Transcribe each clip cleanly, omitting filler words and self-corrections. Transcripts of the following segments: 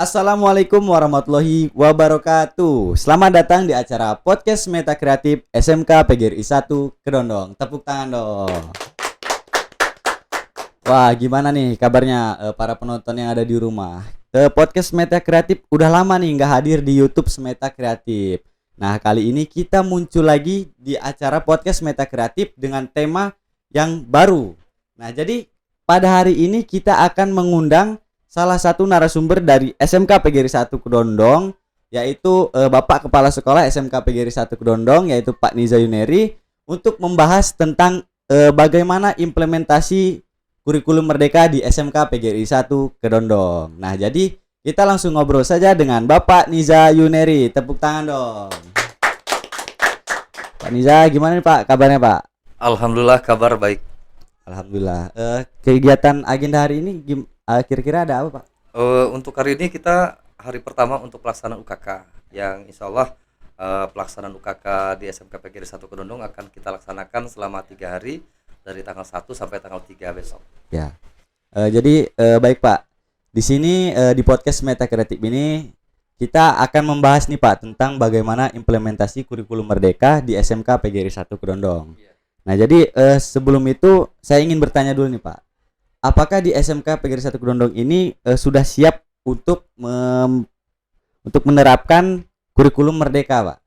Assalamualaikum warahmatullahi wabarakatuh. Selamat datang di acara podcast Meta Kreatif SMK PGRI 1 Kedondong. Tepuk tangan dong. Wah, gimana nih kabarnya para penonton yang ada di rumah? Podcast Meta Kreatif udah lama nih nggak hadir di YouTube Meta Kreatif. Nah, kali ini kita muncul lagi di acara podcast Meta Kreatif dengan tema yang baru. Nah, jadi pada hari ini kita akan mengundang salah satu narasumber dari SMK PGRI 1 Kedondong, yaitu Bapak Kepala Sekolah SMK PGRI 1 Kedondong, yaitu Pak Niza Yuneri, untuk membahas tentang bagaimana implementasi kurikulum merdeka di SMK PGRI 1 Kedondong. Nah, jadi kita langsung ngobrol saja dengan Bapak Niza Yuneri. Tepuk tangan dong. Pak Niza, gimana nih Pak kabarnya Pak? Alhamdulillah, kabar baik. Alhamdulillah. Kegiatan agenda hari ini kira-kira ada apa Pak? Untuk hari ini kita hari pertama untuk pelaksanaan UKK yang insya Allah pelaksanaan UKK di SMK PGRI 1 Kedondong akan kita laksanakan selama 3 hari dari tanggal 1 sampai tanggal 3 besok. Ya. Jadi baik Pak. Di sini di podcast Meta Kreatif ini kita akan membahas nih Pak tentang bagaimana implementasi kurikulum merdeka di SMK PGRI 1 Kedondong. Nah, jadi sebelum itu saya ingin bertanya dulu nih Pak. Apakah di SMK PGRI 1 Kedondong ini sudah siap untuk menerapkan kurikulum merdeka, Pak?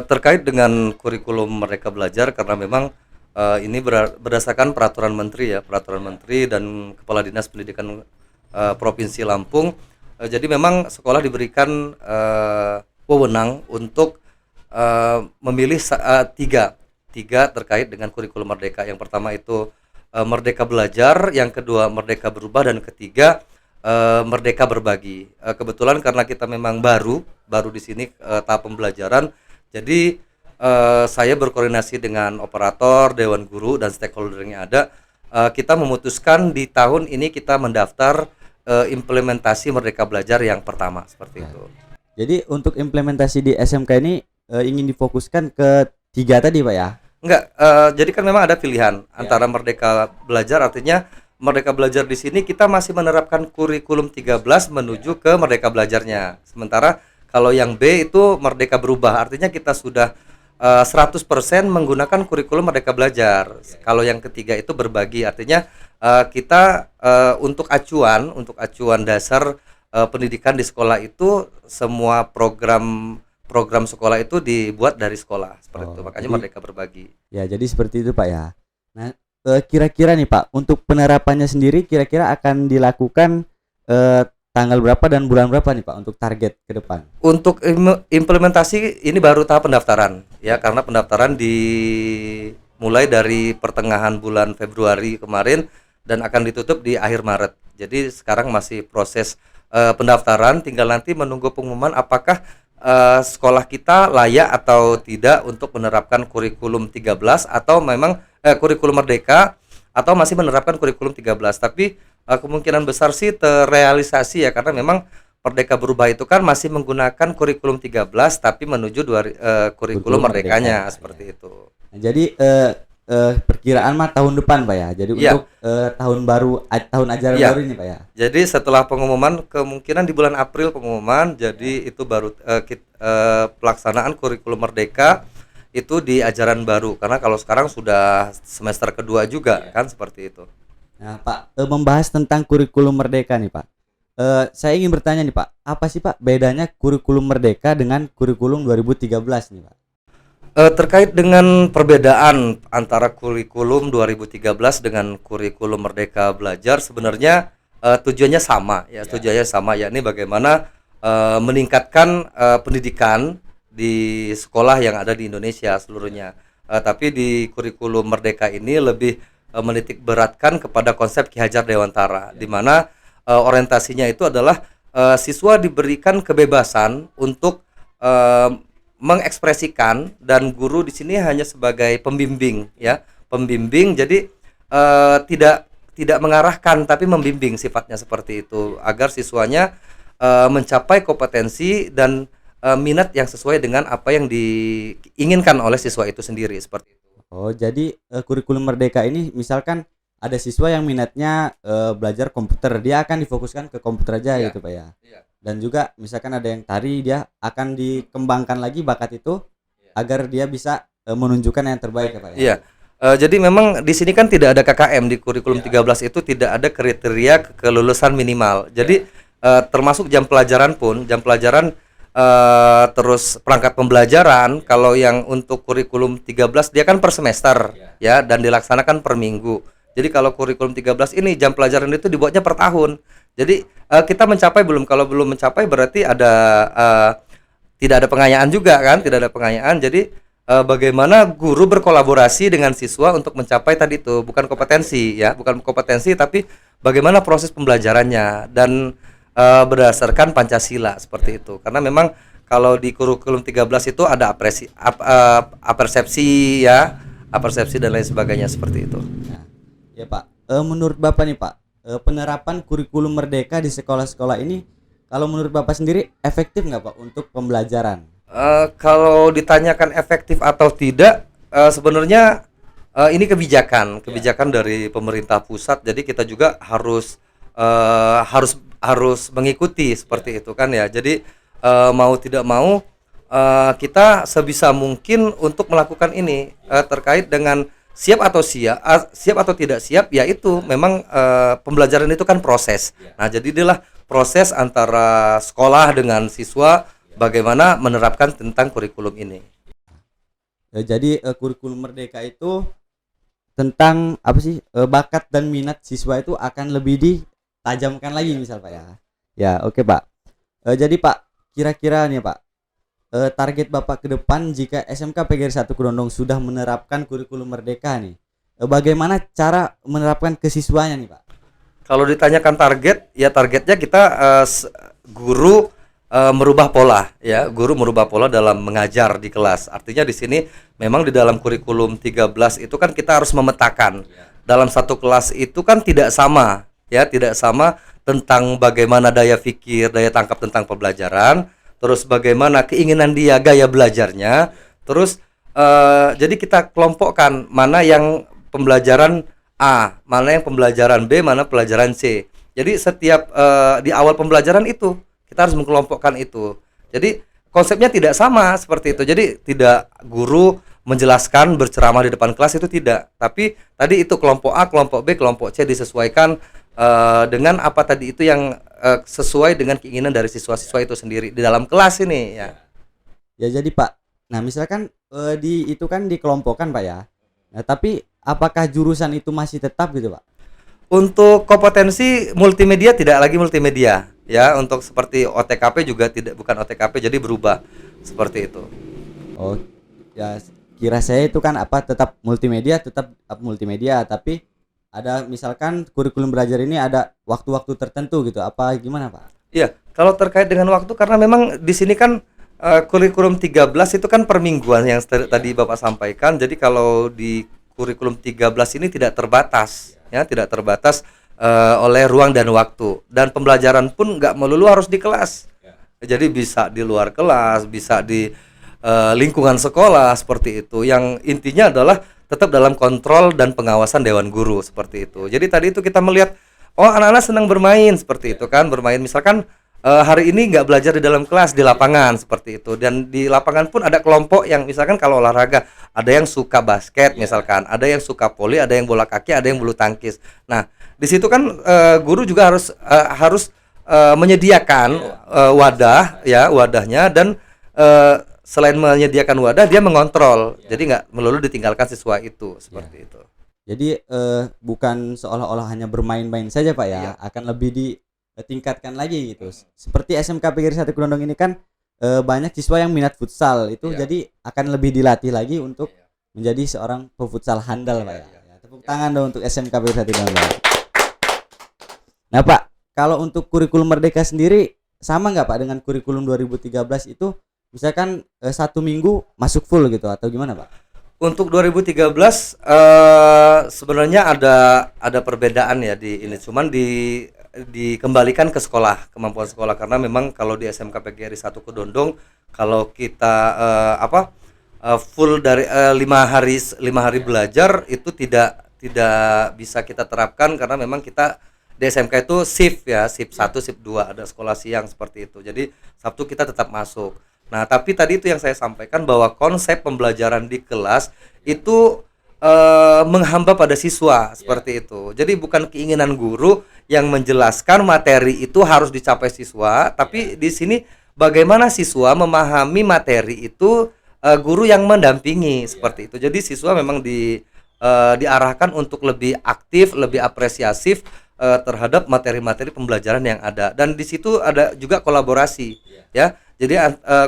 Terkait dengan kurikulum Merdeka Belajar, karena memang ini berdasarkan peraturan menteri dan Kepala Dinas Pendidikan Provinsi Lampung. Jadi memang sekolah diberikan wewenang untuk memilih tiga terkait dengan kurikulum merdeka. Yang pertama itu Merdeka Belajar, yang kedua Merdeka Berubah, dan ketiga Merdeka Berbagi. Kebetulan karena kita memang baru di sini tahap pembelajaran, jadi saya berkoordinasi dengan operator, dewan guru, dan stakeholder yang ada. Kita memutuskan di tahun ini kita mendaftar implementasi Merdeka Belajar yang pertama, seperti itu. Jadi untuk implementasi di SMK ini ingin difokuskan ke 3 tadi Pak ya? Enggak, jadi kan memang ada pilihan antara Merdeka Belajar, artinya Merdeka Belajar di sini kita masih menerapkan kurikulum 13 menuju ke Merdeka Belajarnya. Sementara kalau yang B itu Merdeka Berubah, artinya kita sudah 100% menggunakan kurikulum Merdeka Belajar. Kalau yang ketiga itu berbagi, artinya kita untuk acuan dasar pendidikan di sekolah itu semua program sekolah itu dibuat dari sekolah seperti itu, makanya jadi, Merdeka Berbagi. Ya, jadi seperti itu Pak ya. Nah, kira-kira nih Pak, untuk penerapannya sendiri kira-kira akan dilakukan tanggal berapa dan bulan berapa nih Pak untuk target ke depan? Untuk implementasi ini baru tahap pendaftaran ya, karena pendaftaran dimulai dari pertengahan bulan Februari kemarin dan akan ditutup di akhir Maret. Jadi sekarang masih proses pendaftaran, tinggal nanti menunggu pengumuman apakah sekolah kita layak atau tidak untuk menerapkan kurikulum 13 atau memang kurikulum merdeka atau masih menerapkan kurikulum 13. Tapi kemungkinan besar sih terrealisasi ya, karena memang Merdeka Berubah itu kan masih menggunakan kurikulum 13 tapi menuju kurikulum merdekanya seperti itu. Nah, jadi perkiraan mah tahun depan Pak ya. Jadi untuk tahun ajaran baru ini Pak ya. Jadi setelah pengumuman kemungkinan di bulan April pengumuman, jadi itu baru pelaksanaan kurikulum merdeka itu di ajaran baru, karena kalau sekarang sudah semester kedua juga kan seperti itu. Nah Pak, membahas tentang kurikulum merdeka nih Pak. Saya ingin bertanya nih Pak, apa sih Pak bedanya kurikulum merdeka dengan kurikulum 2013 nih Pak? Terkait dengan perbedaan antara kurikulum 2013 dengan kurikulum Merdeka Belajar, sebenarnya tujuannya sama ya, yakni bagaimana meningkatkan pendidikan di sekolah yang ada di Indonesia seluruhnya. Tapi di kurikulum Merdeka ini lebih menitik beratkan kepada konsep Ki Hajar Dewantara, di mana orientasinya itu adalah siswa diberikan kebebasan untuk mengekspresikan, dan guru di sini hanya sebagai pembimbing ya, jadi tidak mengarahkan tapi membimbing, sifatnya seperti itu agar siswanya mencapai kompetensi dan minat yang sesuai dengan apa yang diinginkan oleh siswa itu sendiri, seperti itu. Oh, jadi kurikulum merdeka ini misalkan ada siswa yang minatnya belajar komputer, dia akan difokuskan ke komputer aja gitu Pak ya. Dan juga misalkan ada yang tari, dia akan dikembangkan lagi bakat itu agar dia bisa menunjukkan yang terbaik ya Pak ya. Iya. Jadi memang di sini kan tidak ada KKM di kurikulum 13 itu tidak ada kriteria kelulusan minimal. Jadi termasuk jam pelajaran pun, jam pelajaran terus perangkat pembelajaran kalau yang untuk kurikulum 13 dia kan per semester ya dan dilaksanakan per minggu. Jadi kalau kurikulum 13 ini jam pelajaran itu dibuatnya per tahun. Jadi kita mencapai belum? Kalau belum mencapai berarti ada tidak ada pengayaan juga kan? Tidak ada pengayaan. Jadi bagaimana guru berkolaborasi dengan siswa untuk mencapai tadi itu bukan kompetensi ya, bukan kompetensi tapi bagaimana proses pembelajarannya dan berdasarkan Pancasila seperti itu. Karena memang kalau di kurikulum 13 itu ada apersepsi ya, apersepsi dan lain sebagainya seperti itu. Nah, ya Pak, menurut Bapak nih Pak, penerapan kurikulum merdeka di sekolah-sekolah ini kalau menurut Bapak sendiri efektif nggak Pak untuk pembelajaran? Kalau ditanyakan efektif atau tidak, sebenarnya ini kebijakan dari pemerintah pusat. Jadi kita juga harus mengikuti seperti itu kan ya. Jadi mau tidak mau kita sebisa mungkin untuk melakukan ini terkait dengan siap atau tidak siap, yaitu memang pembelajaran itu kan proses. Nah, jadi inilah proses antara sekolah dengan siswa bagaimana menerapkan tentang kurikulum ini. Jadi kurikulum merdeka itu tentang apa sih, bakat dan minat siswa itu akan lebih ditajamkan lagi misal Pak ya. Ya oke Pak. Jadi Pak, kira-kira nih Pak, target Bapak ke depan jika SMK PGRI 1 Kedondong sudah menerapkan kurikulum merdeka nih, bagaimana cara menerapkan ke siswanya nih Pak? Kalau ditanyakan target, ya targetnya kita guru merubah pola ya, guru merubah pola dalam mengajar di kelas. Artinya di sini memang di dalam kurikulum 13 itu kan kita harus memetakan dalam satu kelas itu kan tidak sama ya, tidak sama tentang bagaimana daya pikir, daya tangkap tentang pembelajaran, terus bagaimana keinginan dia, gaya belajarnya, terus jadi kita kelompokkan mana yang pembelajaran A, mana yang pembelajaran B, mana pelajaran C. Jadi setiap di awal pembelajaran itu kita harus mengkelompokkan itu. Jadi konsepnya tidak sama seperti itu. Jadi tidak guru menjelaskan berceramah di depan kelas itu tidak. Tapi tadi itu kelompok A, kelompok B, kelompok C disesuaikan dengan apa tadi itu yang sesuai dengan keinginan dari siswa-siswa itu sendiri di dalam kelas ini ya. Ya jadi Pak, nah misalkan itu kan dikelompokkan Pak ya. Nah, tapi apakah jurusan itu masih tetap gitu Pak? Untuk kompetensi multimedia tidak lagi multimedia ya, untuk seperti OTKP juga tidak, bukan OTKP, jadi berubah seperti itu. Oh ya, kira saya itu kan tetap multimedia, tapi ada misalkan kurikulum belajar ini ada waktu-waktu tertentu gitu, apa gimana Pak? Iya, kalau terkait dengan waktu karena memang di sini kan kurikulum 13 itu kan per mingguan yang tadi Bapak sampaikan. Jadi kalau di kurikulum 13 ini tidak terbatas ya, tidak terbatas oleh ruang dan waktu, dan pembelajaran pun nggak melulu harus di kelas. Jadi bisa di luar kelas, bisa di lingkungan sekolah seperti itu. Yang intinya adalah tetap dalam kontrol dan pengawasan dewan guru seperti itu. Jadi tadi itu kita melihat anak-anak senang bermain seperti itu kan, bermain misalkan hari ini nggak belajar di dalam kelas, di lapangan seperti itu. Dan di lapangan pun ada kelompok yang misalkan kalau olahraga ada yang suka basket misalkan, ada yang suka voli, ada yang bola kaki, ada yang bulu tangkis. Nah di situ kan guru juga harus menyediakan wadahnya, dan selain menyediakan wadah dia mengontrol. Jadi nggak melulu ditinggalkan siswa itu seperti itu. Jadi bukan seolah-olah hanya bermain-main saja Pak ya, akan lebih ditingkatkan lagi gitu. Seperti SMK PGRI 1 Kedondong ini kan banyak siswa yang minat futsal itu, jadi akan lebih dilatih lagi untuk menjadi seorang pefutsal handal Pak ya. Tepuk tangan dong untuk SMK PGRI 1 Kedondong. Nah Pak, kalau untuk kurikulum merdeka sendiri sama nggak Pak dengan kurikulum 2013 itu, misalkan 1 minggu masuk full gitu atau gimana Pak? Untuk 2013 sebenarnya ada perbedaan ya di ini, cuman dikembalikan ke sekolah, kemampuan sekolah, karena memang kalau di SMK PGRI 1 Kedondong kalau kita full dari 5 hari belajar itu tidak bisa kita terapkan, karena memang kita di SMK itu shift ya, shift 1, shift 2, ada sekolah siang seperti itu. Jadi Sabtu kita tetap masuk. Nah, tapi tadi itu yang saya sampaikan bahwa konsep pembelajaran di kelas itu menghamba pada siswa seperti itu. Jadi bukan keinginan guru yang menjelaskan materi itu harus dicapai siswa, tapi di sini bagaimana siswa memahami materi itu, guru yang mendampingi seperti itu. Jadi siswa memang diarahkan untuk lebih aktif, lebih apresiasif terhadap materi-materi pembelajaran yang ada, dan di situ ada juga kolaborasi ya. Jadi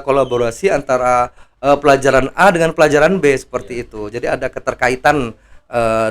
kolaborasi antara pelajaran A dengan pelajaran B seperti itu. Jadi ada keterkaitan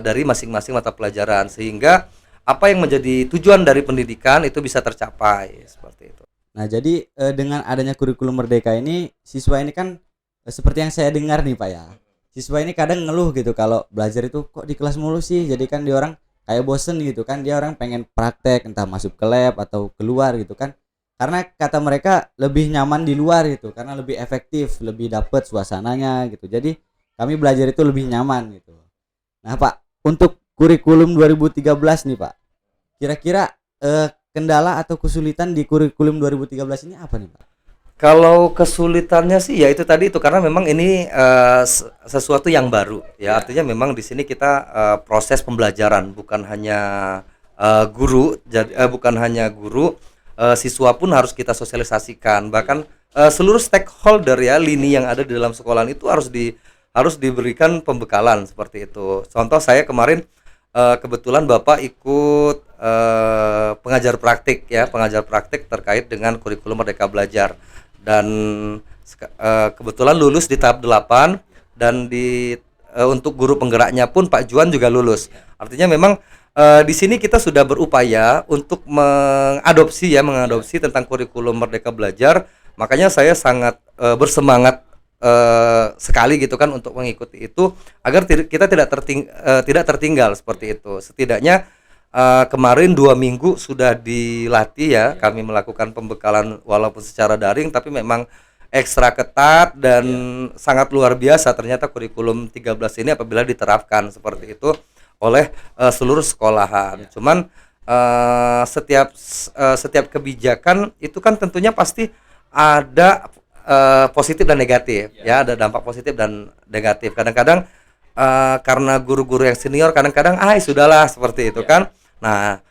dari masing-masing mata pelajaran sehingga apa yang menjadi tujuan dari pendidikan itu bisa tercapai seperti itu. Nah, jadi dengan adanya kurikulum merdeka ini, siswa ini kan seperti yang saya dengar nih Pak ya. Siswa ini kadang ngeluh gitu kalau belajar itu kok di kelas mulu sih. Jadi kan dia orang kayak bosen gitu kan. Dia orang pengen praktek, entah masuk ke lab atau keluar gitu kan. Karena kata mereka lebih nyaman di luar gitu, karena lebih efektif, lebih dapet suasananya gitu. Jadi kami belajar itu lebih nyaman gitu. Nah Pak, untuk kurikulum 2013 nih Pak, kira-kira kendala atau kesulitan di kurikulum 2013 ini apa nih Pak? Kalau kesulitannya sih ya itu tadi itu, karena memang ini sesuatu yang baru ya. Artinya memang di sini kita proses pembelajaran bukan hanya guru, bukan hanya guru, siswa pun harus kita sosialisasikan. Bahkan seluruh stakeholder ya, lini yang ada di dalam sekolahan itu harus diberikan pembekalan seperti itu. Contoh saya kemarin kebetulan Bapak ikut pengajar praktik ya, pengajar praktik terkait dengan kurikulum Merdeka Belajar, dan kebetulan lulus di tahap 8, dan untuk guru penggeraknya pun Pak Juan juga lulus. Artinya memang di sini kita sudah berupaya untuk mengadopsi tentang kurikulum Merdeka Belajar. Makanya saya sangat bersemangat sekali gitu kan untuk mengikuti itu agar kita tidak tertinggal seperti itu. Setidaknya kemarin 2 minggu sudah dilatih ya, kami melakukan pembekalan walaupun secara daring, tapi memang ekstra ketat dan sangat luar biasa ternyata kurikulum 13 ini apabila diterapkan seperti itu oleh seluruh sekolahan. Cuman setiap kebijakan itu kan tentunya pasti ada positif dan negatif ya, ada dampak positif dan negatif. Kadang-kadang karena guru-guru yang senior kadang-kadang sudahlah seperti itu kan. Nah,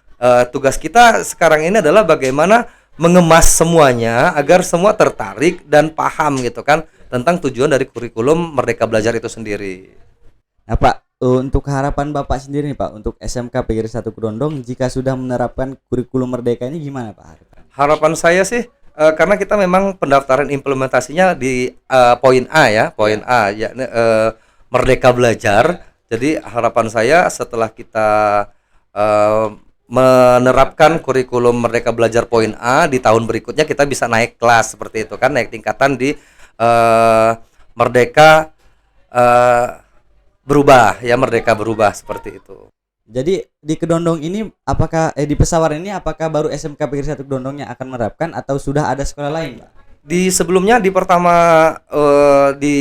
tugas kita sekarang ini adalah bagaimana mengemas semuanya agar semua tertarik dan paham gitu kan tentang tujuan dari kurikulum Merdeka Belajar itu sendiri. Nah Pak, untuk harapan Bapak sendiri nih Pak, untuk SMK PGRI 1 Kedondong jika sudah menerapkan kurikulum merdeka ini gimana Pak? Harapan saya sih karena kita memang pendaftaran implementasinya di poin A ya, poin A yakni Merdeka Belajar. Jadi harapan saya setelah kita menerapkan kurikulum Merdeka Belajar poin A, di tahun berikutnya kita bisa naik kelas seperti itu kan, naik tingkatan di Merdeka berubah ya, Merdeka berubah seperti itu. Jadi di Kedondong ini apakah di Pesawaran ini apakah baru SMK PGRI 1 Kedondong yang akan menerapkan atau sudah ada sekolah lain Pak? Di sebelumnya di pertama di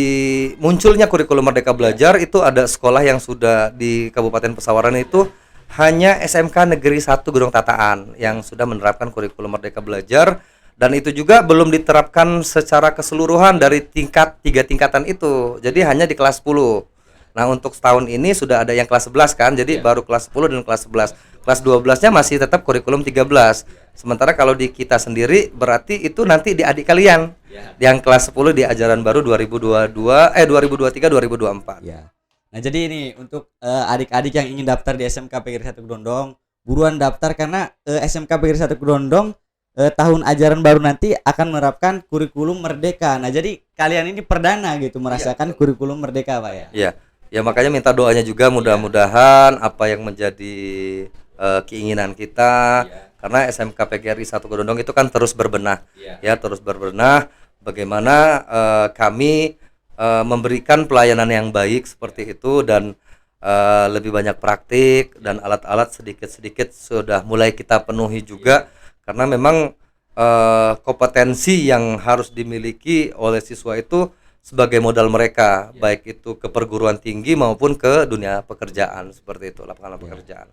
munculnya kurikulum Merdeka Belajar itu ada sekolah yang sudah di Kabupaten Pesawaran itu hanya SMK Negeri 1 Gedong Tataan yang sudah menerapkan kurikulum Merdeka Belajar, dan itu juga belum diterapkan secara keseluruhan dari 3 tingkatan itu. Jadi hanya di kelas 10. Nah, untuk setahun ini sudah ada yang kelas 11 kan. Jadi baru kelas 10 dan kelas 11. Kelas 12-nya masih tetap kurikulum 13. Sementara kalau di kita sendiri berarti itu nanti di adik kalian. Yang kelas 10 di ajaran baru 2023 2024. Ya. Nah, jadi ini untuk adik-adik yang ingin daftar di SMK PGRI 1 Kedondong, buruan daftar karena SMK PGRI 1 Kedondong tahun ajaran baru nanti akan menerapkan kurikulum merdeka. Nah, jadi kalian ini perdana gitu merasakan kurikulum merdeka, Pak ya. Iya. Ya makanya minta doanya juga, mudah-mudahan apa yang menjadi keinginan kita, karena SMK PGRI 1 Kedondong itu kan terus berbenah. Ya, terus berbenah bagaimana kami memberikan pelayanan yang baik seperti itu, dan lebih banyak praktik dan alat-alat sedikit-sedikit sudah mulai kita penuhi juga, karena memang kompetensi yang harus dimiliki oleh siswa itu sebagai modal mereka, baik itu ke perguruan tinggi maupun ke dunia pekerjaan seperti itu, lapangan pekerjaan.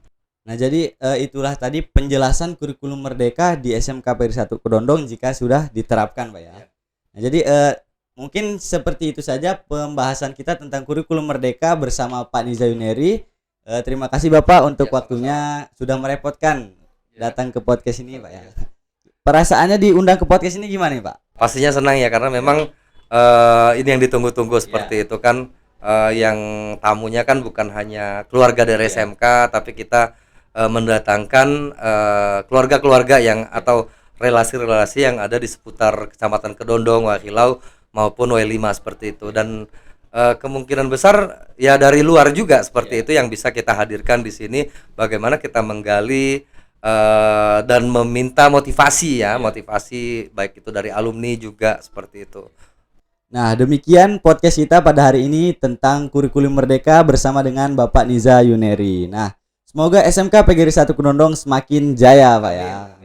Nah, jadi itulah tadi penjelasan kurikulum merdeka di SMK Pegiri 1 Kedondong jika sudah diterapkan, Pak ya. Nah, jadi mungkin seperti itu saja pembahasan kita tentang kurikulum merdeka bersama Pak Niza Yuneri. Terima kasih Bapak untuk waktunya, sudah merepotkan datang ke podcast ini, Pak ya. Perasaannya diundang ke podcast ini gimana nih, Pak? Pastinya senang ya, karena memang ini yang ditunggu-tunggu seperti itu kan. Yang tamunya kan bukan hanya keluarga dari SMK, tapi kita mendatangkan keluarga-keluarga yang atau relasi-relasi yang ada di seputar Kecamatan Kedondong, Wakilau maupun W5 seperti itu. Dan kemungkinan besar ya dari luar juga seperti itu yang bisa kita hadirkan di sini. Bagaimana kita menggali dan meminta motivasi ya, motivasi baik itu dari alumni juga seperti itu. Nah, demikian podcast kita pada hari ini tentang kurikulum merdeka bersama dengan Bapak Niza Yuneri. Nah, semoga SMK Pegiri 1 Kedondong semakin jaya, Pak ya.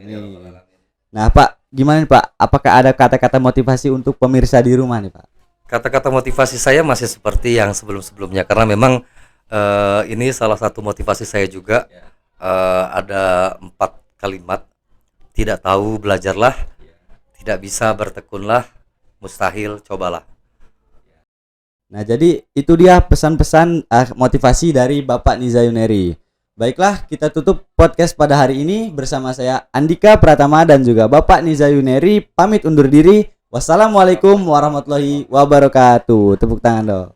Nah, Pak, gimana nih, Pak? Apakah ada kata-kata motivasi untuk pemirsa di rumah nih, Pak? Kata-kata motivasi saya masih seperti yang sebelum-sebelumnya, karena memang ini salah satu motivasi saya juga. Ada 4 kalimat: tidak tahu belajarlah, tidak bisa bertekunlah, mustahil cobalah. Nah, jadi itu dia pesan-pesan motivasi dari Bapak Niza Yuneri. Baiklah, kita tutup podcast pada hari ini bersama saya Andika Pratama dan juga Bapak Niza Yuneri pamit undur diri. Wassalamualaikum warahmatullahi wabarakatuh. Tepuk tangan dong.